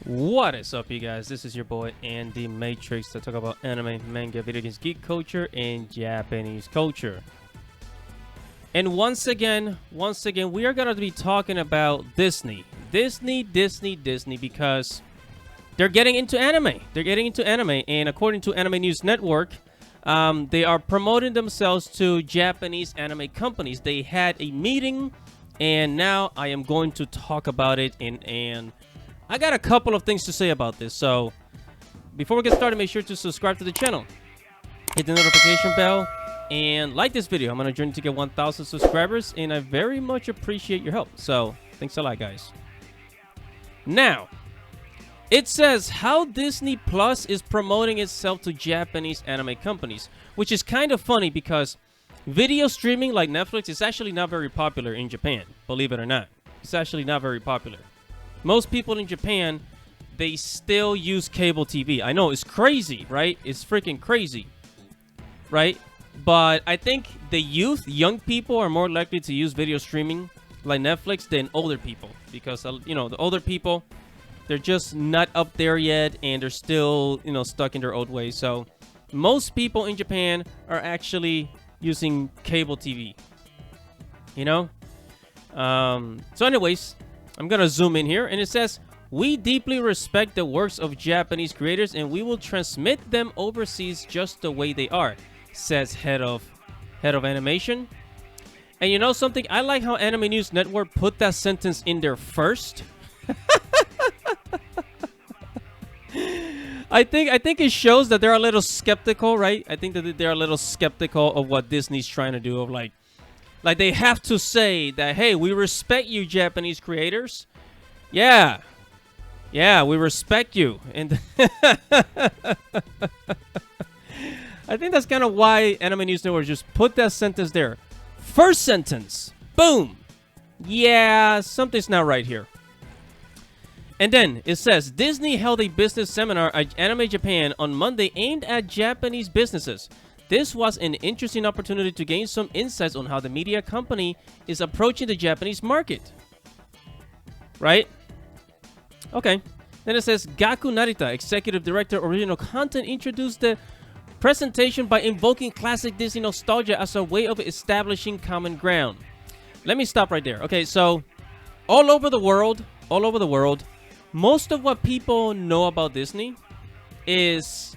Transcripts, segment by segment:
What is up, you guys? This is your boy Andy Matrix to talk about anime, manga, video games, geek culture, and Japanese culture. And once again, we are gonna be talking about Disney, because they're getting into anime. And according to Anime News Network, they are promoting themselves to Japanese anime companies. They had a meeting, and now I am going to talk about it. And I got a couple of things to say about this. So before we get started, make sure to subscribe to the channel, hit the notification bell, and like this video. I'm on a journey to get 1,000 subscribers, and I very much appreciate your help. So thanks a lot, guys. Now, it says how Disney Plus is promoting itself to Japanese anime companies, which is kind of funny because video streaming like Netflix is actually not very popular in Japan, believe it or not. It's actually not very popular. Most people in Japan, they still use cable TV. I know, it's crazy, right? It's freaking crazy, right? But I think the young people are more likely to use video streaming like Netflix than older people. Because, you know, the older people, they're just not up there yet, and they're still, you know, stuck in their old ways. So most people in Japan are actually using cable TV, you know? So anyways, I'm gonna zoom in here, and it says, we deeply respect the works of Japanese creators, and we will transmit them overseas just the way they are, says head of animation. And you know something? I like how Anime News Network put that sentence in there first. I think it shows that they're a little skeptical, right? I think that they're a little skeptical of what Disney's trying to do, of like they have to say that, hey, we respect you, Japanese creators. Yeah, we respect you. And I think that's kind of why Anime News Network just put that sentence there. First sentence, boom. Yeah, something's not right here. And then it says, Disney held a business seminar at Anime Japan on Monday aimed at Japanese businesses. This was an interesting opportunity to gain some insights on how the media company is approaching the Japanese market. Right? Okay. Then it says, Gaku Narita, Executive Director, Original Content, introduced the presentation by invoking classic Disney nostalgia as a way of establishing common ground. Let me stop right there. Okay, so all over the world, most of what people know about Disney is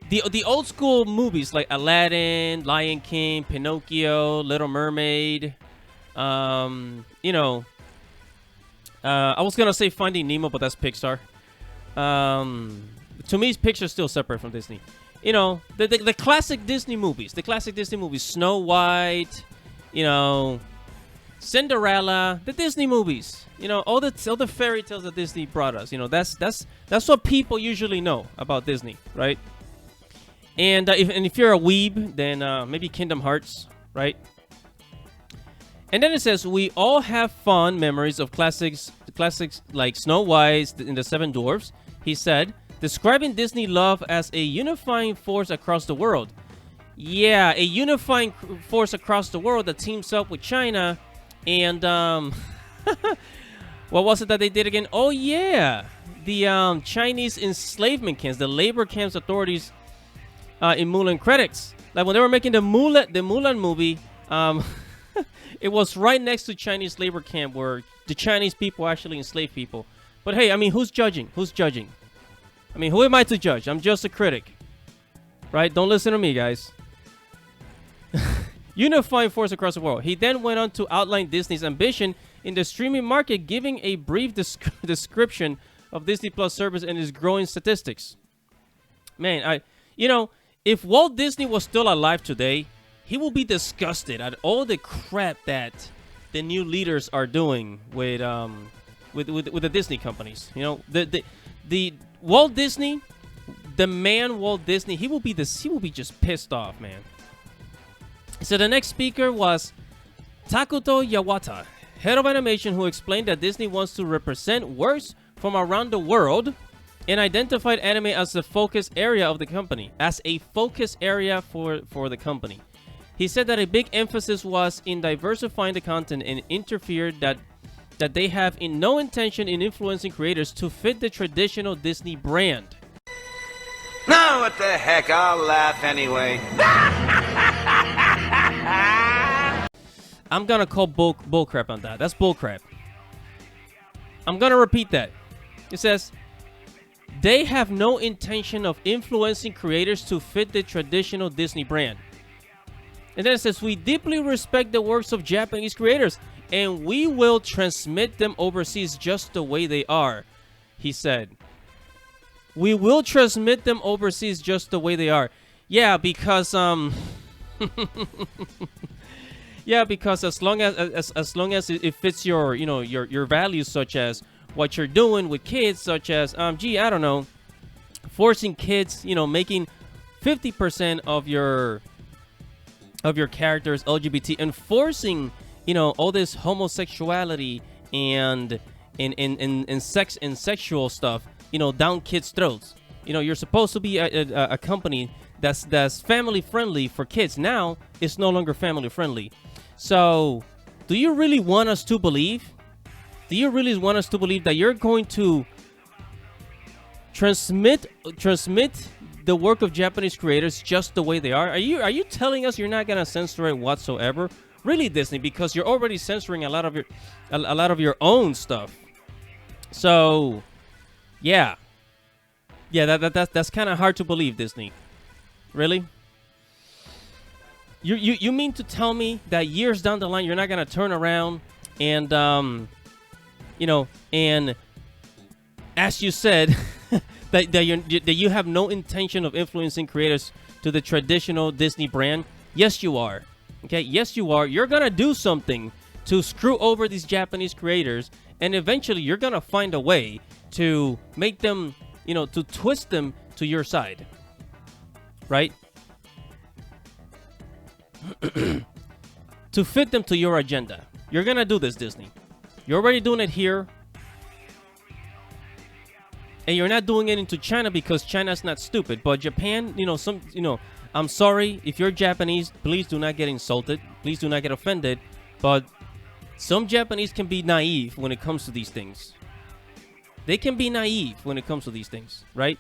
the old school movies like Aladdin, Lion King, Pinocchio, Little Mermaid. You know, I was gonna say Finding Nemo, but that's Pixar. To me, Pixar's still separate from Disney. You know, the classic Disney movies, Snow White, you know, Cinderella, the Disney movies, you know, all the fairy tales that Disney brought us. You know, that's what people usually know about Disney, right? And if you're a weeb, then maybe Kingdom Hearts, right? And then it says, we all have fond memories of classics like Snow White and the Seven Dwarfs, he said, describing Disney love as a unifying force across the world. Yeah, a unifying force across the world that teams up with China. And what was it that they did again? Oh yeah, the Chinese enslavement camps, the labor camps authorities in Mulan credits. Like when they were making the Mulan movie, it was right next to Chinese labor camp where the Chinese people actually enslaved people. But hey, I mean, who's judging? I mean, who am I to judge? I'm just a critic, right? Don't listen to me, guys. Unifying force across the world. He then went on to outline Disney's ambition in the streaming market, giving a brief description of Disney Plus service and its growing statistics. Man, you know, if Walt Disney was still alive today, he will be disgusted at all the crap that the new leaders are doing with the Disney companies. You know, the Walt Disney, the man Walt Disney, he will be just pissed off, man. So the next speaker was Takuto Yawata, head of animation, who explained that Disney wants to represent works from around the world and identified anime as a focus area of the company, for the company. He said that a big emphasis was in diversifying the content and interfered that that they have in no intention in influencing creators to fit the traditional Disney brand. No, what the heck? I'll laugh anyway. I'm gonna call bullcrap on that. That's bullcrap. I'm gonna repeat that. It says, they have no intention of influencing creators to fit the traditional Disney brand. And then it says, we deeply respect the works of Japanese creators, and we will transmit them overseas just the way they are, he said. We will transmit them overseas just the way they are. Yeah, because yeah, because as long as it fits your, you know, your values, such as what you're doing with kids, such as gee, I don't know, forcing kids, you know, making 50% of your characters LGBT, and forcing, you know, all this homosexuality and sex and sexual stuff, you know, down kids' throats. You know, you're supposed to be a company that's family friendly for kids. Now it's no longer family friendly. So, do you really want us to believe? Do you really want us to believe that you're going to transmit the work of Japanese creators just the way they are? Are you telling us you're not gonna censor it whatsoever? Really, Disney, because you're already censoring a lot of your own stuff. So, yeah, that's kind of hard to believe, Disney. Really? You mean to tell me that years down the line you're not gonna turn around and you know, and as you said, that you have no intention of influencing creators to the traditional Disney brand? Yes, you are. Okay, yes, you are. You're gonna do something to screw over these Japanese creators, and eventually you're gonna find a way to make them, you know, to twist them to your side, right? To fit them to your agenda. You're gonna do this, Disney. You're already doing it here, and you're not doing it into China because China's not stupid. But Japan, you know, I'm sorry if you're Japanese. Please do not get insulted. Please do not get offended. But some Japanese can be naive when it comes to these things. They can be naive when it comes to these things, right?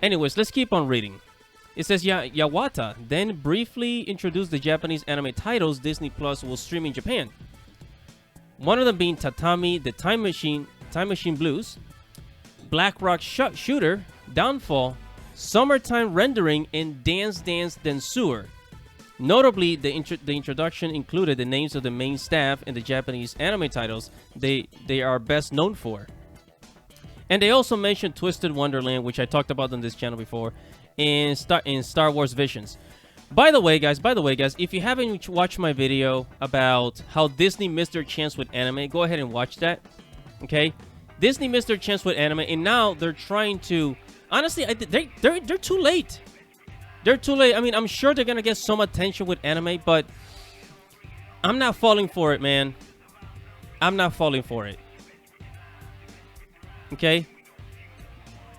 Anyways, let's keep on reading. It says, Yawata then briefly introduced the Japanese anime titles Disney Plus will stream in Japan. One of them being Tatami, the Time Machine Blues, Black Rock Shooter, Downfall, Summertime Rendering, and Dance Dance Densuer. Notably, the introduction included the names of the main staff in the Japanese anime titles they are best known for. And they also mentioned Twisted Wonderland, which I talked about on this channel before, in Star Wars Visions. By the way, guys, if you haven't watched my video about how Disney missed their chance with anime, go ahead and watch that. Okay? Disney missed their chance with anime, and now they're trying to... Honestly, they're too late. They're too late. I mean, I'm sure they're going to get some attention with anime, but I'm not falling for it, man. I'm not falling for it. Okay?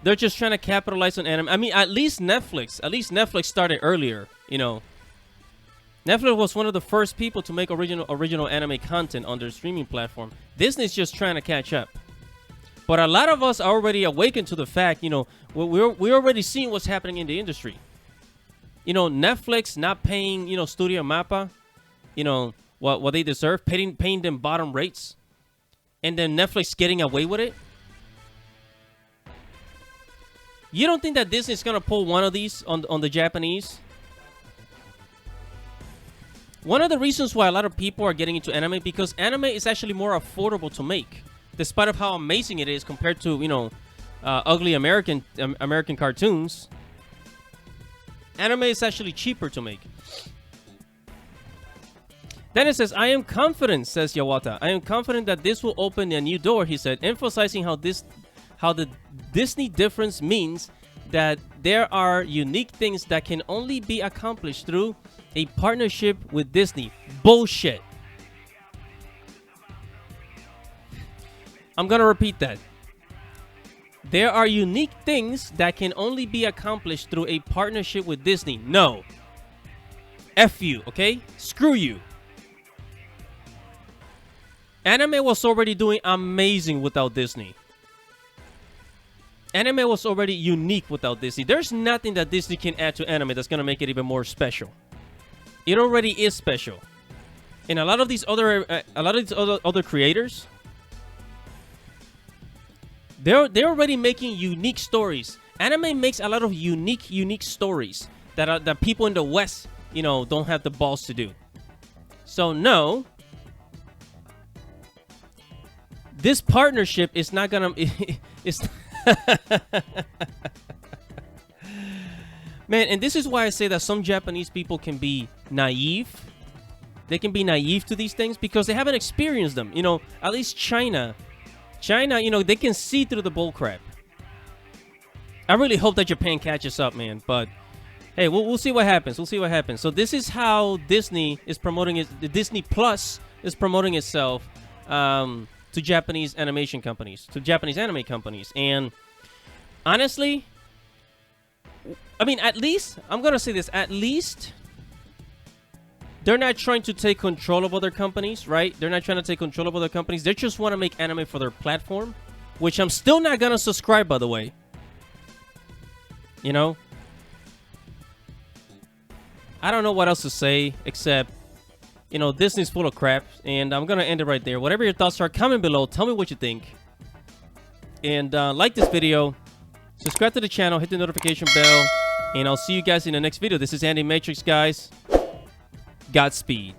They're just trying to capitalize on anime. I mean, at least Netflix started earlier, you know. Netflix was one of the first people to make original anime content on their streaming platform. Disney's just trying to catch up. But a lot of us are already awakened to the fact, you know, we're already seeing what's happening in the industry. You know, Netflix not paying, you know, Studio Mappa, you know, what they deserve, paying them bottom rates, and then Netflix getting away with it. You don't think that Disney's gonna pull one of these on the Japanese? One of the reasons why a lot of people are getting into anime, because anime is actually more affordable to make, despite of how amazing it is compared to, you know, ugly American cartoons. Anime is actually cheaper to make. Then it says, I am confident, says Yawata. I am confident that this will open a new door, he said, emphasizing how the Disney difference means that there are unique things that can only be accomplished through a partnership with Disney. Bullshit. I'm gonna repeat that. There are unique things that can only be accomplished through a partnership with Disney. No. F you, okay? Screw you. Anime was already doing amazing without Disney. Anime was already unique without Disney. There's nothing that Disney can add to anime that's gonna make it even more special. It already is special, and a lot of these other creators, they're already making unique stories. Anime makes a lot of unique stories that people in the West, you know, don't have the balls to do. So no, this partnership is not gonna. It's man, and this is why I say that some Japanese people can be naive. They can be naive to these things because they haven't experienced them. You know, at least China, you know, they can see through the bullcrap. I really hope that Japan catches up, man. But hey, we'll see what happens. We'll see what happens. So this is how Disney is promoting it. The Disney Plus is promoting itself to Japanese animation companies, to Japanese anime companies. And honestly, I mean, at least, I'm going to say this, at least they're not trying to take control of other companies, right? They're not trying to take control of other companies. They just want to make anime for their platform, which I'm still not going to subscribe, by the way. You know? I don't know what else to say except, you know, Disney's full of crap, and I'm going to end it right there. Whatever your thoughts are, comment below. Tell me what you think. And like this video, subscribe to the channel, hit the notification bell, and I'll see you guys in the next video. This is Andy Matrix, guys. Godspeed.